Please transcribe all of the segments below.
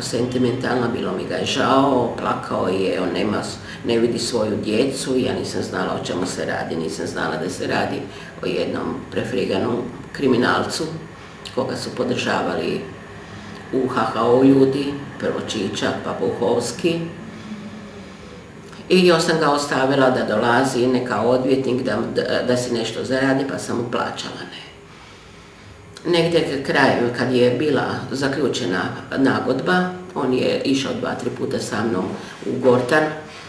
Sentimentalno, bilo mi ga je žao, plakao je, on ne vidi svoju djecu, ja nisam znala o čemu se radi, nisam znala da se radi o jednom prefriganom kriminalcu koga su podržavali u HHO ljudi, prvo Čičak pa Puhovski. I još sam ga ostavila da dolazi neka odvjetnik da si nešto zaradi, pa sam mu plaćala, ne. Negdje kraj, kad je bila zaključena nagodba, on je išao 2-3 puta sa mnom u Gortan,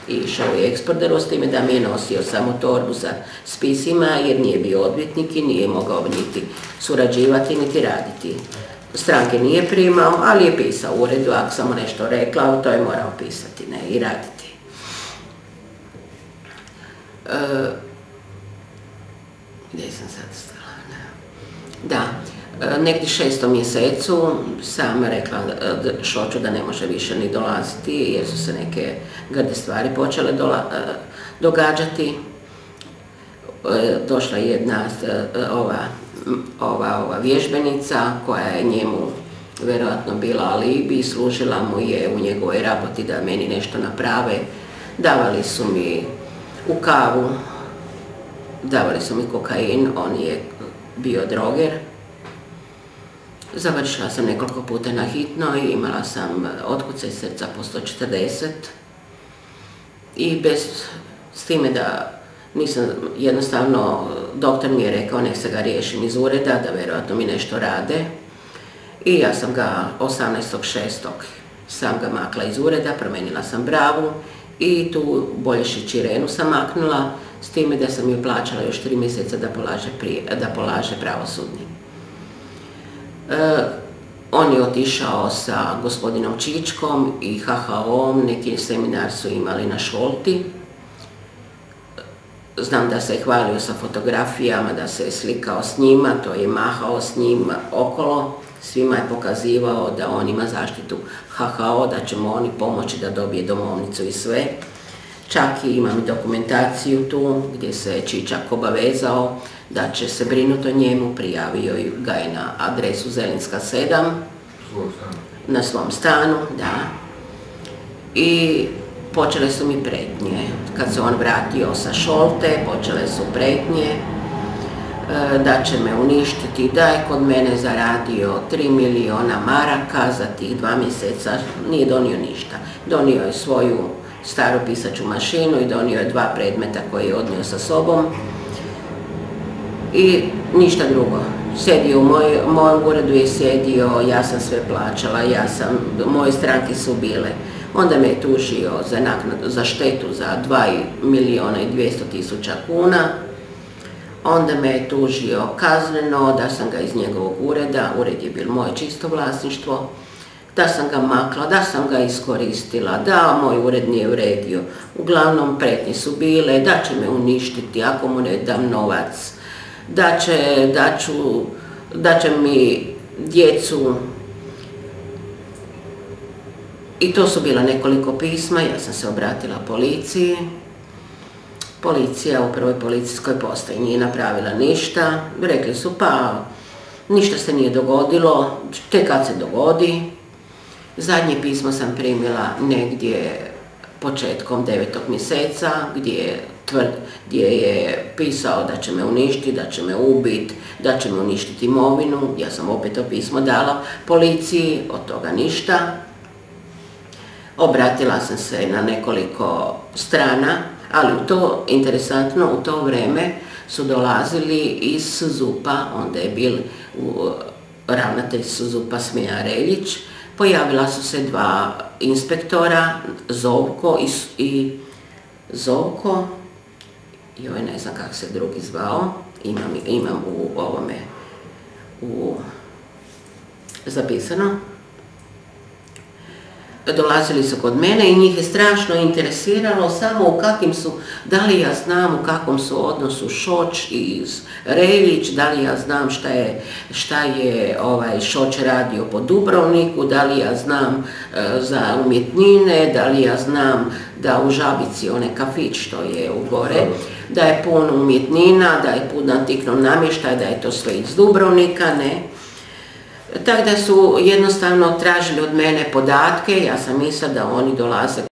išao je eksporteru, s time da mi je nosio samo torbu sa spisima, jer nije bio odvjetnik i nije mogao niti surađivati, niti raditi. Stranke nije primao, ali je pisao u uredu, ako sam mu nešto rekla, to je morao pisati, ne, i raditi. Gdje sam sad stala? Da. Negdje 6. mjesecu sam rekla Šoču da ne može više ni dolaziti jer su se neke grde stvari počele događati. Došla je jedna ova vježbenica koja je njemu vjerojatno bila alibi i služila mu je u njegovoj raboti da meni nešto naprave. Davali su mi u kavu, davali su mi kokain, on je bio droger. Završila sam nekoliko puta na hitnoj, imala sam otkucaj srca po 140 i s time da nisam, jednostavno doktor mi je rekao nek se ga riješim iz ureda, da vjerojatno mi nešto rade i ja sam ga 18.6. sam ga makla iz ureda, promijenila sam bravu i tu Bolješić Irenu sam maknula, s time da sam joj plaćala još 3 mjeseca da polaže pravosudni. On je otišao sa gospodinom Čičkom i HHO-om, neki seminar su imali na Šolti. Znam da se je hvalio sa fotografijama, da se je slikao s njima, to je mahao s njim okolo. Svima je pokazivao da on ima zaštitu HHO, da će mu oni pomoći da dobije domovnicu i sve. Čak i imam dokumentaciju tu gdje se Čičak obavezao da će se brinuti o njemu, prijavio ga je na adresu Zelinska 7, na svom stanu, da. I počele su mi pretnje. Kad se on vratio sa Šolte, počele su pretnje da će me uništiti, da je kod mene zaradio 3 miliona maraka za tih 2 mjeseca, nije donio ništa. Donio je svoju staru pisaću mašinu i donio je 2 predmeta koje je odnio sa sobom i ništa drugo. Sedio u mojem uredu je sjedio, ja sam sve plaćala, moje stranke su bile. Onda me je tužio za štetu za 2.200.000 kuna. Onda me je tužio kazneno, da sam ga iz njegovog ureda, ured je bilo moje čisto vlasništvo, da sam ga makla, da sam ga iskoristila, da moj ured nije uredio. Uglavnom pretnje su bile da će me uništiti ako mu ne dam novac, da će mi djecu. I to su bila nekoliko pisma, ja sam se obratila policiji. Policija u prvoj policijskoj postaji nije napravila ništa. Rekli su pa ništa se nije dogodilo, tek kad se dogodi. Zadnje pismo sam primila negdje početkom 9. mjeseca gdje je pisao da će me uništiti, da će me ubiti, da će me uništiti imovinu. Ja sam opet to pismo dala policiji, od toga ništa. Obratila sam se na nekoliko strana, ali interesantno, u to vrijeme su dolazili iz ZUP-a, onda je bil ravnatelj ZUP-a Smiljan Reljić, pojavila su se 2 inspektora, Zovko, joj ne znam kako se drugi zvao, imam u ovome zapisano. Dolazili su kod mene i njih je strašno interesiralo samo u kakvim su, da li ja znam u kakvom su odnosu Šoč i Reljić, da li ja znam šta je Šoč radio po Dubrovniku, da li ja znam za umjetnine, da li ja znam da u Žabici, onaj kafić što je u gore, da je pun umjetnina, da je pun antiknog namještaja, da je to sve iz Dubrovnika, ne. Tako da su jednostavno tražili od mene podatke, ja sam mislila da oni dolaze